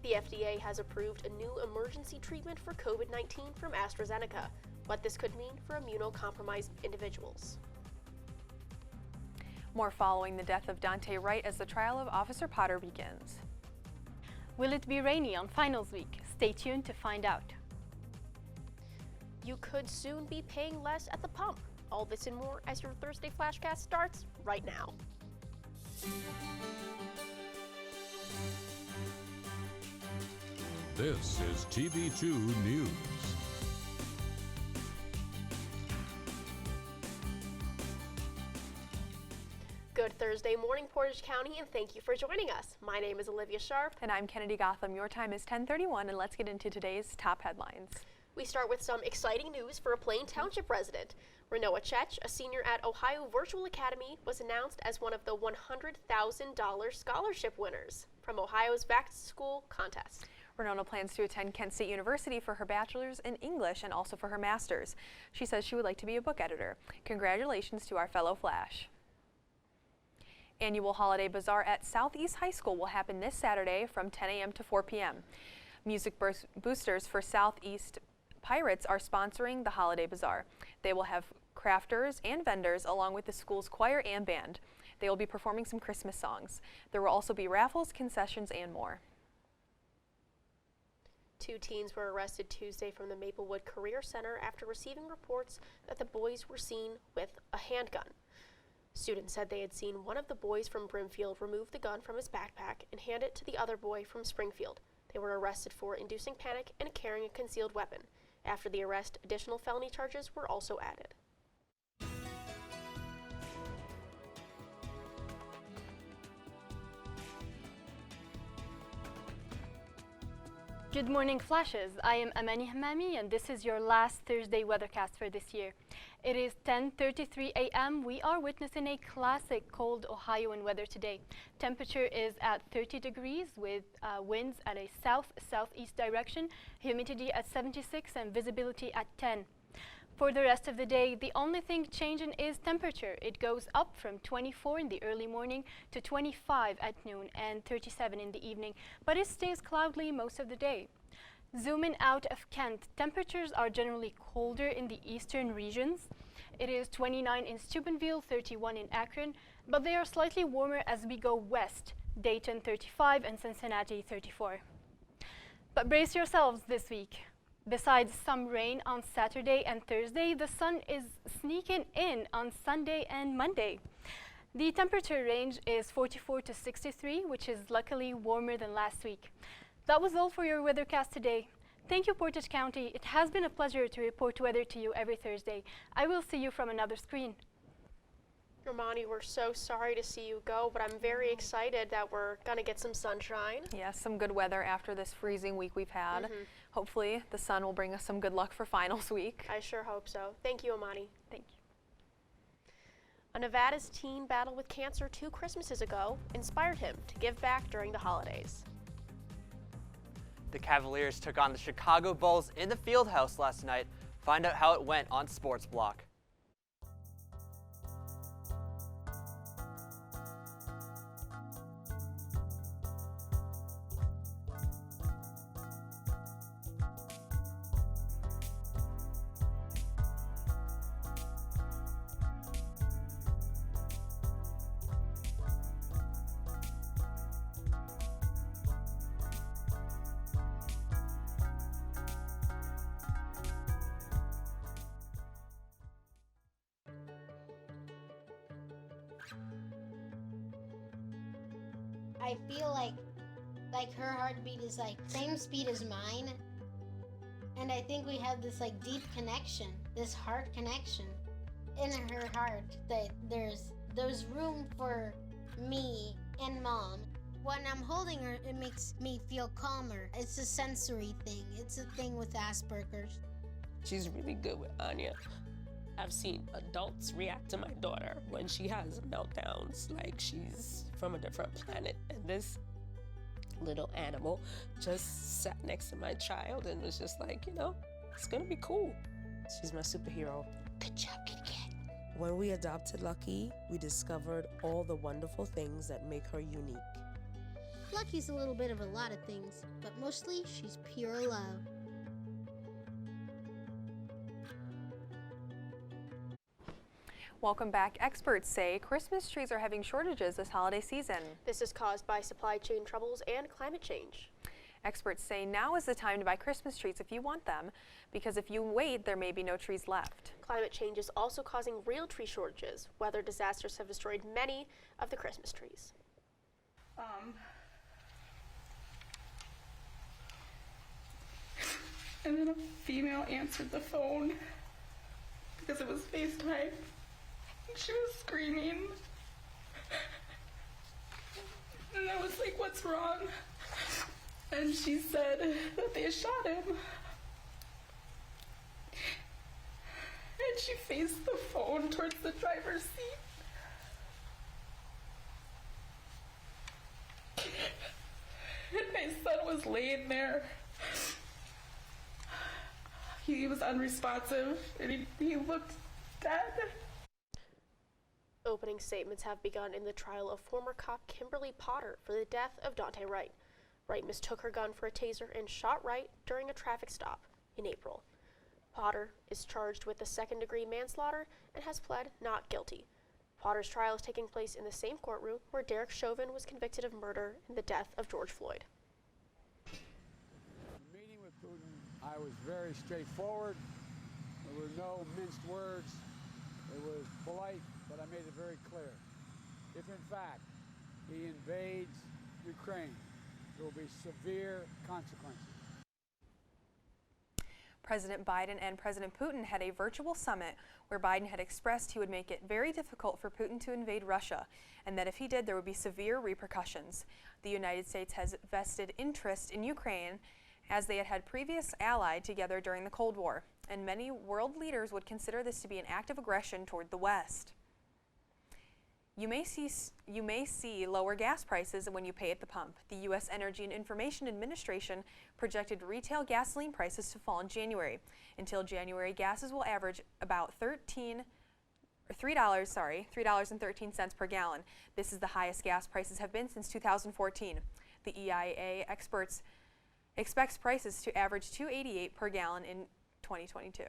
The FDA has approved a new emergency treatment for COVID-19 from ASTRAZENECA, what this could mean for immunocompromised individuals. More following the death of Daunte Wright as the trial of Officer Potter begins. Will it be rainy on finals week? Stay tuned to find out. You could soon be paying less at the pump. All this and more as your Thursday FlashCast starts right now. This is TV2 News. Good Thursday morning, Portage County, and thank you for joining us. My name is Olivia Sharp. And I'm Kennedy Gotham. Your time is 10:31, and let's get into today's top headlines. We start with some exciting news for a Plain Township resident. Renoa Chech, a senior at Ohio Virtual Academy, was announced as one of the $100,000 scholarship winners from Ohio's Back to School contest. Renona plans to attend Kent State University for her bachelor's in English and also for her master's. She says she would like to be a book editor. Congratulations to our fellow Flash. Annual Holiday Bazaar at Southeast High School will happen this Saturday from 10 a.m. to 4 p.m. Music boosters for Southeast Pirates are sponsoring the Holiday Bazaar. They will have crafters and vendors along with the school's choir and band. They will be performing some Christmas songs. There will also be raffles, concessions, and more. 2 teens were arrested Tuesday from the Maplewood Career Center after receiving reports that the boys were seen with a handgun. Students said they had seen one of the boys from Brimfield remove the gun from his backpack and hand it to the other boy from Springfield. They were arrested for inducing panic and carrying a concealed weapon. After the arrest, additional felony charges were also added. Good morning, Flashes. I am Amani Hammami, and this is your last Thursday weathercast for this year. It is 10:33 a.m. We are witnessing a classic cold Ohioan weather today. Temperature is at 30 degrees with winds at a south-southeast direction, humidity at 76 and visibility at 10. For the rest of the day, the only thing changing is temperature. It goes up from 24 in the early morning to 25 at noon and 37 in the evening, but it stays cloudy most of the day. Zooming out of Kent, temperatures are generally colder in the eastern regions. It is 29 in Steubenville, 31 in Akron, but they are slightly warmer as we go west. Dayton 35 and Cincinnati 34. But brace yourselves this week. Besides some rain on Saturday and Thursday, the sun is sneaking in on Sunday and Monday. The temperature range is 44 to 63, which is luckily warmer than last week. That was all for your weathercast today. Thank you, Portage County. It has been a pleasure to report weather to you every Thursday. I will see you from another screen. Amani, we're so sorry to see you go, but I'm very excited that we're going to get some sunshine. Yes, some good weather after this freezing week we've had. Hopefully the sun will bring us some good luck for finals week. I sure hope so. Thank you, Amani. Thank you. A Nevada's teen battled with cancer 2 Christmases ago inspired him to give back during the holidays. The Cavaliers took on the Chicago Bulls in the Fieldhouse last night. Find out how it went on Sports Block. I feel like her heartbeat is like same speed as mine, and I think we have this like deep connection, this heart connection in her heart, that there's room for me and Mom. When I'm holding her, it makes me feel calmer. It's a sensory thing. It's a thing with Asperger's. She's really good with Anya. I've seen adults react to my daughter when she has meltdowns, like she's from a different planet. And this little animal just sat next to my child and was just like, you know, it's gonna be cool. She's my superhero. Good job, Kitty Cat. When we adopted Lucky, we discovered all the wonderful things that make her unique. Lucky's a little bit of a lot of things, but mostly she's pure love. Welcome back. Experts say Christmas trees are having shortages this holiday season. This is caused by supply chain troubles and climate change. Experts say now is the time to buy Christmas trees if you want them, because if you wait, there may be no trees left. Climate change is also causing real tree shortages. Weather disasters have destroyed many of the Christmas trees. And then a female answered the phone because it was FaceTime. She was screaming. And I was like, what's wrong? And she said that they shot him. And she faced the phone towards the driver's seat. And my son was laying there. He was unresponsive and he looked dead. Opening statements have begun in the trial of former cop Kimberly Potter for the death of Daunte Wright. Wright mistook her gun for a taser and shot Wright during a traffic stop in April. Potter is charged with the second-degree manslaughter and has pled not guilty. Potter's trial is taking place in the same courtroom where Derek Chauvin was convicted of murder in the death of George Floyd. Meeting with Putin, I was very straightforward. There were no minced words. It was polite, but I made it very clear. If in fact he invades Ukraine, there will be severe consequences. President Biden and President Putin had a virtual summit where Biden had expressed he would make it very difficult for Putin to invade Russia, and that if he did, there would be severe repercussions. The United States has vested interest in Ukraine as they had had previous allied together during the Cold War, and many world leaders would consider this to be an act of aggression toward the West. You may see lower gas prices when you pay at the pump. The U.S. Energy and Information Administration projected retail gasoline prices to fall in January. Until January, gases will average about $3.13 per gallon. This is the highest gas prices have been since 2014. The EIA expects prices to average $2.88 per gallon in 2022.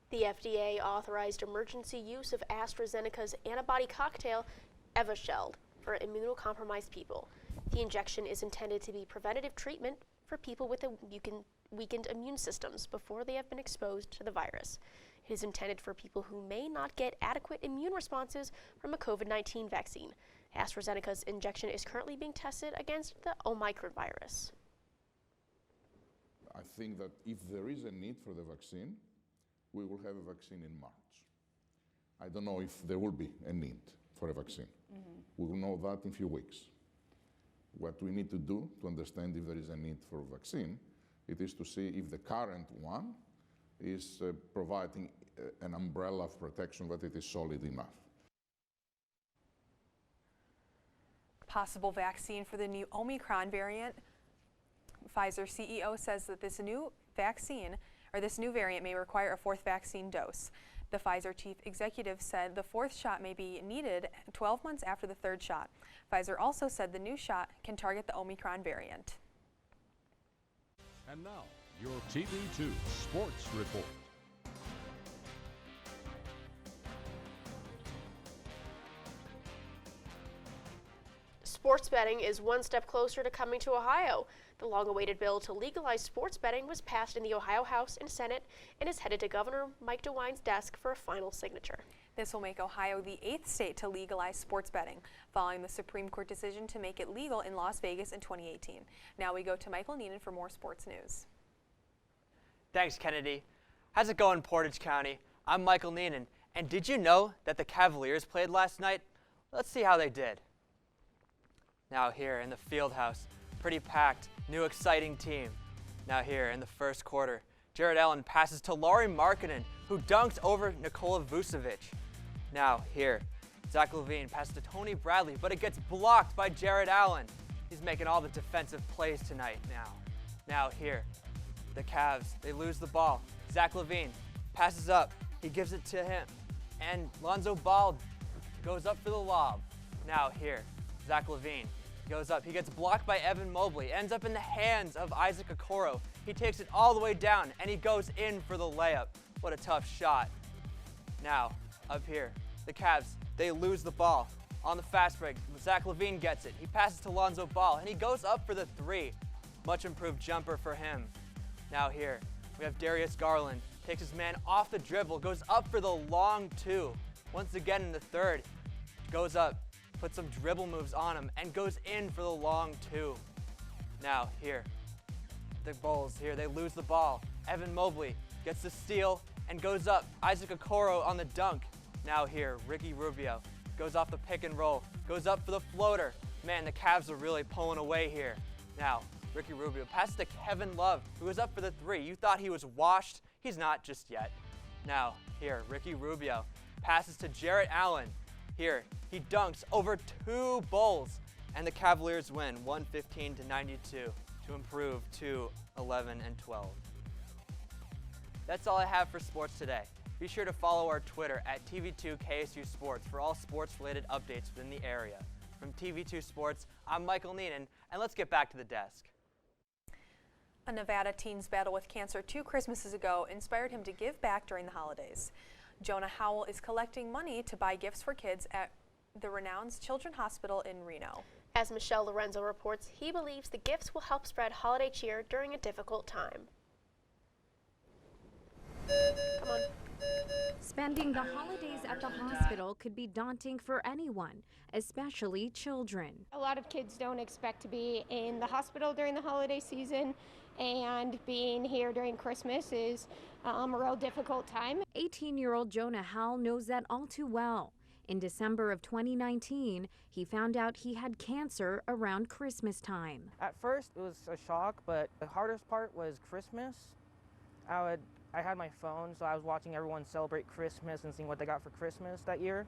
The FDA authorized emergency use of ASTRAZENECA'S antibody cocktail, Evusheld, for immunocompromised people. The injection is intended to be preventative treatment for people with weakened immune systems before they have been exposed to the virus. It is intended for people who may not get adequate immune responses from a COVID-19 vaccine. AstraZeneca's injection is currently being tested against the Omicron virus. I think that if there is a need for the vaccine, we will have a vaccine in March. I don't know if there will be a need for a vaccine. We will know that in a few weeks. What we need to do to understand if there is a need for a vaccine, it is to see if the current one is providing an umbrella of protection, that it is solid enough. Possible vaccine for the new Omicron variant. Pfizer CEO says that this new variant may require a fourth vaccine dose. The Pfizer chief executive said the fourth shot may be needed 12 months after the third shot. Pfizer also said the new shot can target the Omicron variant. And now, your TV2 Sports Report. Sports betting is one step closer to coming to Ohio. The long-awaited bill to legalize sports betting was passed in the Ohio House and Senate and is headed to Governor Mike DeWine's desk for a final signature. This will make Ohio the 8th state to legalize sports betting, following the Supreme Court decision to make it legal in Las Vegas in 2018. Now we go to Michael Neenan for more sports news. Thanks, Kennedy. How's it going, Portage County? I'm Michael Neenan, and did you know that the Cavaliers played last night? Let's see how they did. Now here in the field house, pretty packed, new exciting team. Now here in the first quarter, Jared Allen passes to Lauri Markkanen, who dunked over Nikola Vucevic. Now here, Zach LaVine passes to Tony Bradley, but it gets blocked by Jared Allen. He's making all the defensive plays tonight now. Now here, the Cavs, they lose the ball. Zach LaVine passes up. He gives it to him. And Lonzo Ball goes up for the lob. Now here, Zach LaVine goes up. He gets blocked by Evan Mobley. Ends up in the hands of Isaac Okoro. He takes it all the way down, and he goes in for the layup. What a tough shot. Now, up here, the Cavs, they lose the ball. On the fast break, Zach LaVine gets it. He passes to Lonzo Ball, and he goes up for the three. Much improved jumper for him. Now here, we have Darius Garland. Takes his man off the dribble, goes up for the long two. Once again in the third, goes up, puts some dribble moves on him, and goes in for the long two. Now here, the Bulls here, they lose the ball. Evan Mobley gets the steal and goes up. Isaac Okoro on the dunk. Now here, Ricky Rubio goes off the pick and roll, goes up for the floater. Man, the Cavs are really pulling away here. Now, Ricky Rubio passes to Kevin Love, who was up for the three. You thought he was washed. He's not just yet. Now, here, Ricky Rubio passes to Jarrett Allen. Here, he dunks over two Bulls, and the Cavaliers win 115-92 to improve to 11 and 12. That's all I have for sports today. Be sure to follow our Twitter at TV2 KSU Sports for all sports-related updates within the area. From TV2 Sports, I'm Michael Neenan, and let's get back to the desk. A Nevada teen's battle with cancer 2 Christmases ago inspired him to give back during the holidays. Jonah Howell is collecting money to buy gifts for kids at the renowned Children's Hospital in Reno. As Michelle Lorenzo reports, he believes the gifts will help spread holiday cheer during a difficult time. Come on. Spending the holidays at the hospital could be daunting for anyone, especially children. A lot of kids don't expect to be in the hospital during the holiday season, and being here during Christmas is a real difficult time. 18-year-old Jonah Howell knows that all too well. In December of 2019, he found out he had cancer around Christmas time. At first, it was a shock, but the hardest part was Christmas. I had my phone, so I was watching everyone celebrate Christmas and seeing what they got for Christmas that year.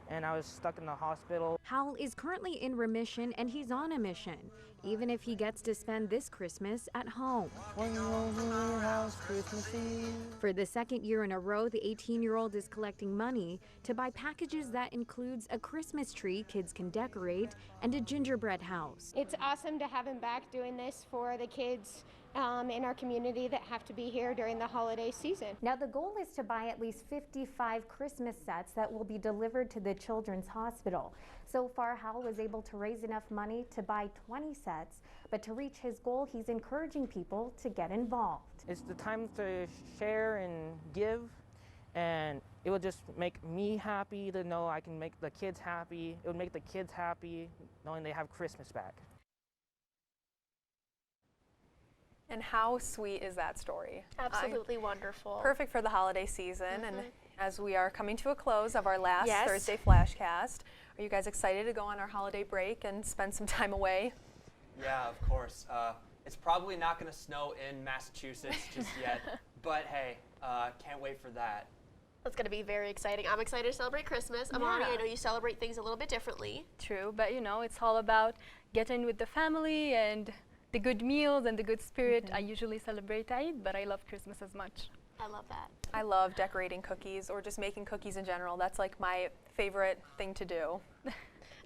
And I was stuck in the hospital. Howell is currently in remission and he's on a mission, even if he gets to spend this Christmas at home. For the second year in a row, the 18-year-old is collecting money to buy packages that includes a Christmas tree kids can decorate and a gingerbread house. It's awesome to have him back doing this for the kids in our community that have to be here during the holiday season. Now the goal is to buy at least 55 Christmas sets that will be delivered to the Children's Hospital. So far, Howell was able to raise enough money to buy 20 sets, but to reach his goal, he's encouraging people to get involved. It's the time to share and give, and it will just make me happy to know I can make the kids happy. It would make the kids happy knowing they have Christmas back. And how sweet is that story? Absolutely wonderful. Perfect for the holiday season. And as we are coming to a close of our last Yes. Thursday FlashCast, are you guys excited to go on our holiday break and spend some time away? Yeah, of course. It's probably not going to snow in Massachusetts just yet, but hey, can't wait for that. That's going to be very exciting. I'm excited to celebrate Christmas. Amani, I know you celebrate things a little bit differently. True, but you know, it's all about getting with the family and the good meals and the good spirit. I usually celebrate Eid, but I love Christmas as much. I love that. I love decorating cookies or just making cookies in general. That's like my favorite thing to do.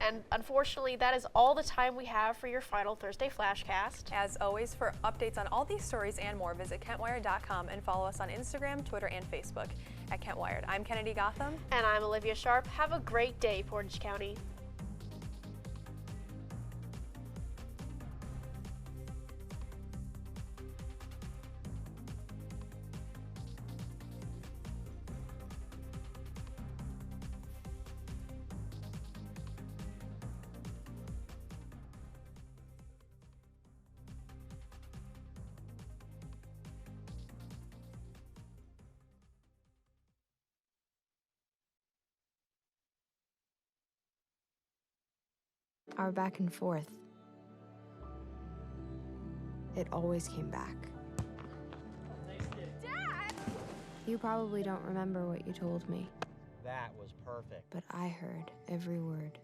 And unfortunately, that is all the time we have for your final Thursday FlashCast. As always, for updates on all these stories and more, visit KentWired.com and follow us on Instagram, Twitter, and Facebook at Kent Wired. I'm Kennedy Gotham. And I'm Olivia Sharp. Have a great day, Portage County. Our back and forth. It always came back. Dad! You probably don't remember what you told me, That was perfect. but I heard every word.